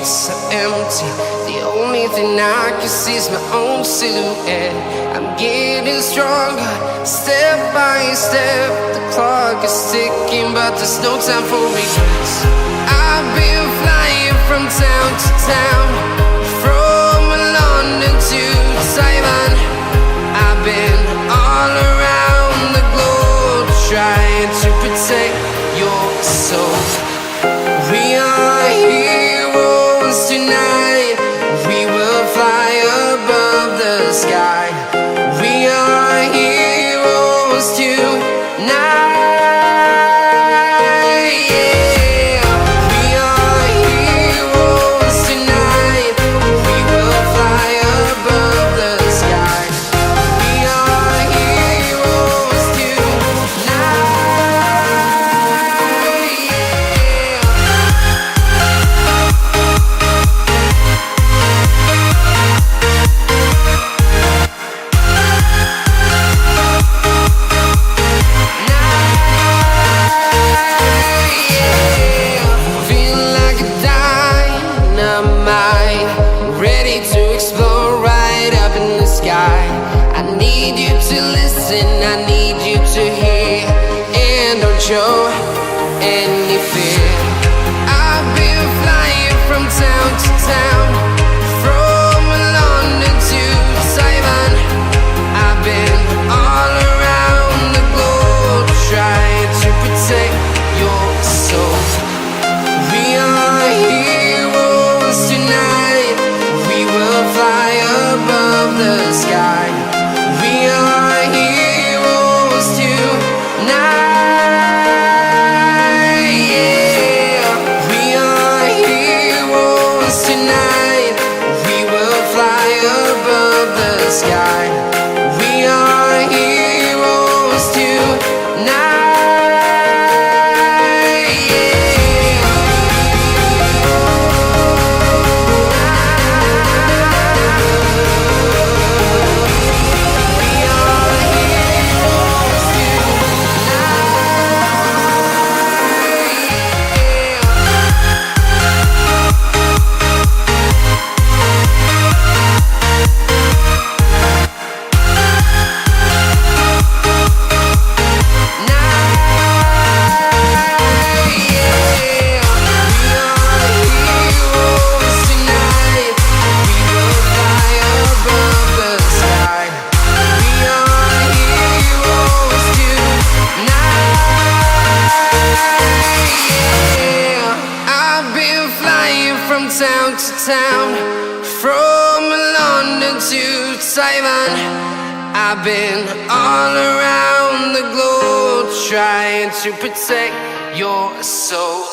so empty. The only thing I can see is my own silhouette. I'm getting stronger, step by step. The clock is ticking, but there's no time for regrets. I've been flying from town to town, from London to Taiwan. I've been all around the globe, trying to protect your soul. We are heroes tonight. We will fly above the sky. We are heroes tonight. Yeah. We are heroes tonight. We will fly above the sky. We are heroes tonight. I need you to listen, I need you to hear, and don't show any fear. I've been flying from town to town, from London to Taiwan. I've been all around the globe, trying to protect your soul. We are heroes tonight. We will fly above the sky. We are heroes tonight. Yeah. We are heroes tonight. We will fly above the sky. We are heroes tonight. From town to town, from London to Taiwan. I've been all around the globe, trying to protect your soul.